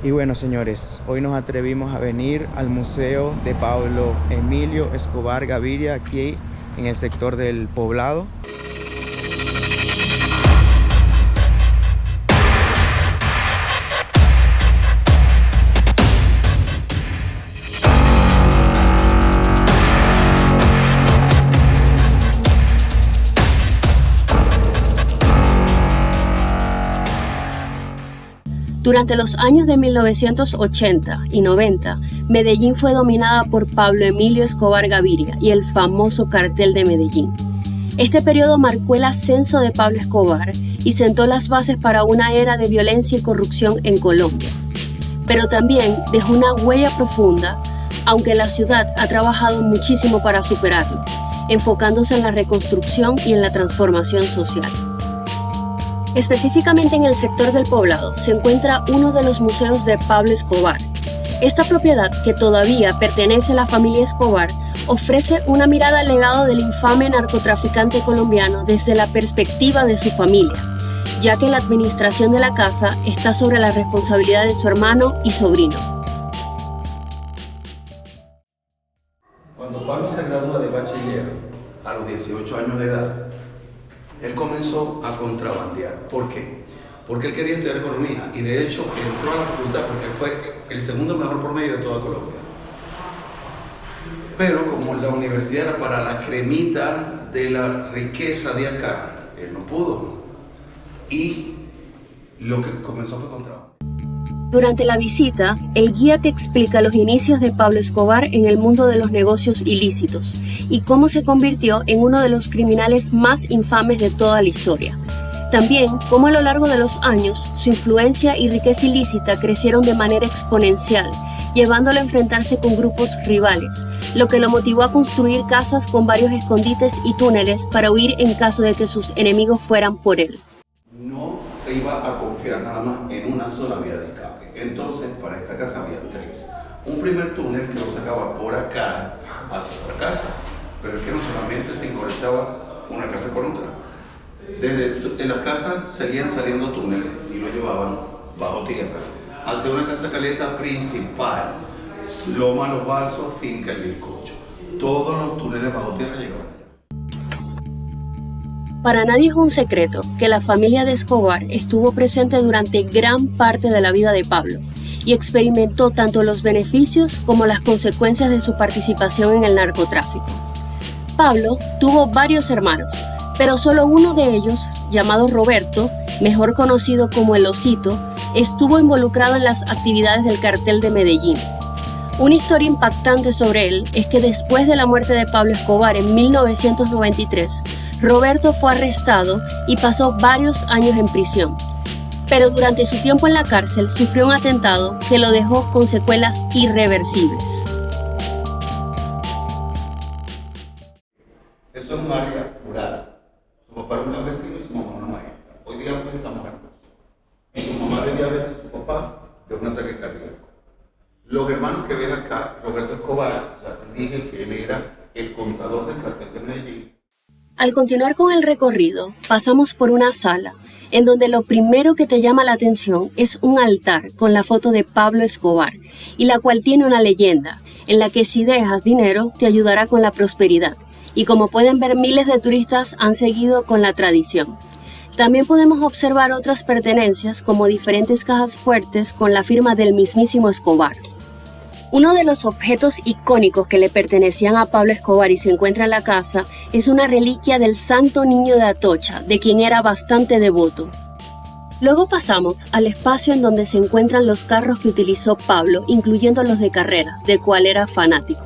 Y bueno, señores, hoy nos atrevimos a venir al Museo de Pablo Emilio Escobar Gaviria, aquí en el sector del Poblado. Durante los años de 1980 y 90, Medellín fue dominada por Pablo Emilio Escobar Gaviria y el famoso Cartel de Medellín. Este periodo marcó el ascenso de Pablo Escobar y sentó las bases para una era de violencia y corrupción en Colombia. Pero también dejó una huella profunda, aunque la ciudad ha trabajado muchísimo para superarlo, enfocándose en la reconstrucción y en la transformación social. Específicamente en el sector del Poblado se encuentra uno de los museos de Pablo Escobar. Esta propiedad, que todavía pertenece a la familia Escobar, ofrece una mirada al legado del infame narcotraficante colombiano desde la perspectiva de su familia, ya que la administración de la casa está sobre la responsabilidad de su hermano y sobrino. Cuando Pablo se gradúa de bachiller a los 18 años de edad, él comenzó a contrabandear. ¿Por qué? Porque él quería estudiar economía y de hecho entró a la facultad porque él fue el segundo mejor promedio de toda Colombia. Pero como la universidad era para la cremita de la riqueza de acá, él no pudo. Y lo que comenzó fue contrabando. Durante la visita, el guía te explica los inicios de Pablo Escobar en el mundo de los negocios ilícitos y cómo se convirtió en uno de los criminales más infames de toda la historia. También cómo a lo largo de los años su influencia y riqueza ilícita crecieron de manera exponencial, llevándolo a enfrentarse con grupos rivales, lo que lo motivó a construir casas con varios escondites y túneles para huir en caso de que sus enemigos fueran por él. No se iba a confiar nada más en una sola vía de escape. Entonces, para esta casa había tres. Un primer túnel que lo sacaba por acá hacia otra casa, pero es que no solamente se conectaba una casa con otra. En las casas seguían saliendo túneles y lo llevaban bajo tierra hacia una casa caleta principal, Loma Los Balsos, Finca El Bizcocho. Todos los túneles bajo tierra llegaban allá. Para nadie es un secreto que la familia de Escobar estuvo presente durante gran parte de la vida de Pablo y experimentó tanto los beneficios como las consecuencias de su participación en el narcotráfico. Pablo tuvo varios hermanos, pero solo uno de ellos, llamado Roberto, mejor conocido como el Osito, estuvo involucrado en las actividades del Cartel de Medellín. Una historia impactante sobre él es que después de la muerte de Pablo Escobar en 1993, Roberto fue arrestado y pasó varios años en prisión. Pero durante su tiempo en la cárcel sufrió un atentado que lo dejó con secuelas irreversibles. Eso es un área rural. Su papá era un campesino y su mamá una maestra. Hoy día pues estamos hartos. Y su mamá de diabetes y su papá de un ataque cardíaco. Los hermanos que ves acá, Roberto Escobar, ya te dije que él era el contador del Cartel de Medellín. Al continuar con el recorrido, pasamos por una sala, en donde lo primero que te llama la atención es un altar con la foto de Pablo Escobar, y la cual tiene una leyenda, en la que si dejas dinero te ayudará con la prosperidad, y como pueden ver miles de turistas han seguido con la tradición. También podemos observar otras pertenencias como diferentes cajas fuertes con la firma del mismísimo Escobar. Uno de los objetos icónicos que le pertenecían a Pablo Escobar y se encuentra en la casa es una reliquia del Santo Niño de Atocha, de quien era bastante devoto. Luego pasamos al espacio en donde se encuentran los carros que utilizó Pablo, incluyendo los de carreras, de cual era fanático.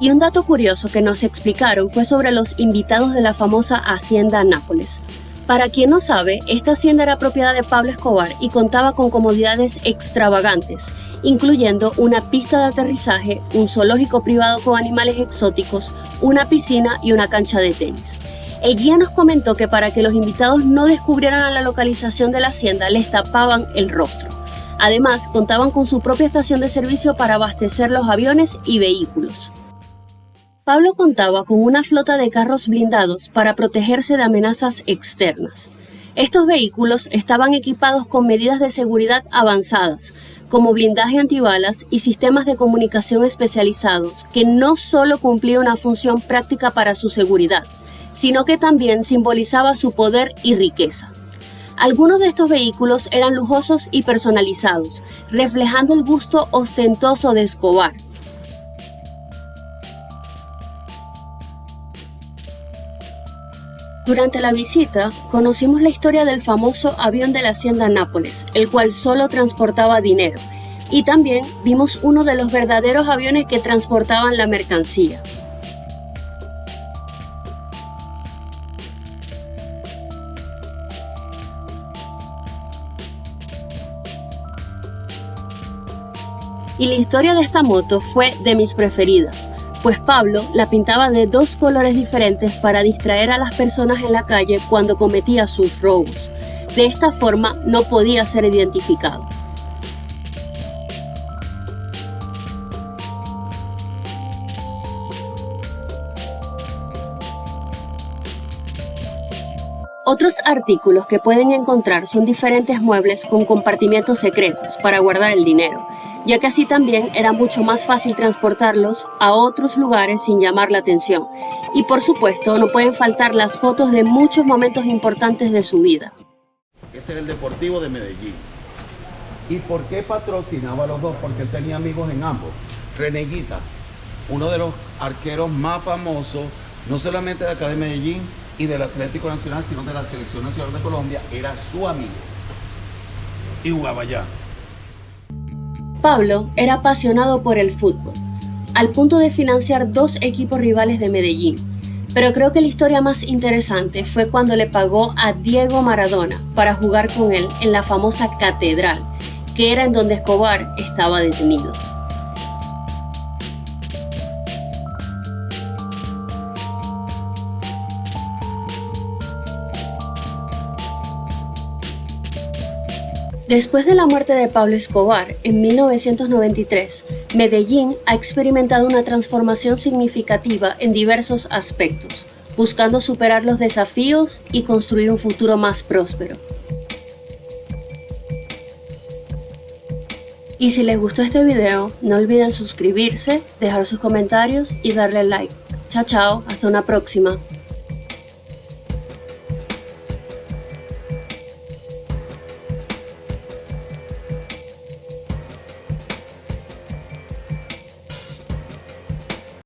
Y un dato curioso que nos explicaron fue sobre los invitados de la famosa Hacienda Nápoles. Para quien no sabe, esta hacienda era propiedad de Pablo Escobar y contaba con comodidades extravagantes, incluyendo una pista de aterrizaje, un zoológico privado con animales exóticos, una piscina y una cancha de tenis. El guía nos comentó que para que los invitados no descubrieran la localización de la hacienda, les tapaban el rostro. Además, contaban con su propia estación de servicio para abastecer los aviones y vehículos. Pablo contaba con una flota de carros blindados para protegerse de amenazas externas. Estos vehículos estaban equipados con medidas de seguridad avanzadas, como blindaje antibalas y sistemas de comunicación especializados, que no solo cumplían una función práctica para su seguridad, sino que también simbolizaba su poder y riqueza. Algunos de estos vehículos eran lujosos y personalizados, reflejando el gusto ostentoso de Escobar. Durante la visita, conocimos la historia del famoso avión de la Hacienda Nápoles, el cual solo transportaba dinero, y también vimos uno de los verdaderos aviones que transportaban la mercancía. Y la historia de esta moto fue de mis preferidas, pues Pablo la pintaba de 2 colores diferentes para distraer a las personas en la calle cuando cometía sus robos. De esta forma no podía ser identificado. Otros artículos que pueden encontrar son diferentes muebles con compartimientos secretos para guardar el dinero, ya que así también era mucho más fácil transportarlos a otros lugares sin llamar la atención. Y por supuesto, no pueden faltar las fotos de muchos momentos importantes de su vida. Este es el Deportivo de Medellín. ¿Y por qué patrocinaba a los dos? Porque él tenía amigos en ambos. Reneguita, uno de los arqueros más famosos, no solamente de acá de Medellín y del Atlético Nacional, sino de la Selección Nacional de Colombia, era su amigo. Y jugaba allá. Pablo era apasionado por el fútbol, al punto de financiar 2 equipos rivales de Medellín. Pero creo que la historia más interesante fue cuando le pagó a Diego Maradona para jugar con él en la famosa Catedral, que era en donde Escobar estaba detenido. Después de la muerte de Pablo Escobar en 1993, Medellín ha experimentado una transformación significativa en diversos aspectos, buscando superar los desafíos y construir un futuro más próspero. Y si les gustó este video, no olviden suscribirse, dejar sus comentarios y darle like. Chao, chao, hasta una próxima.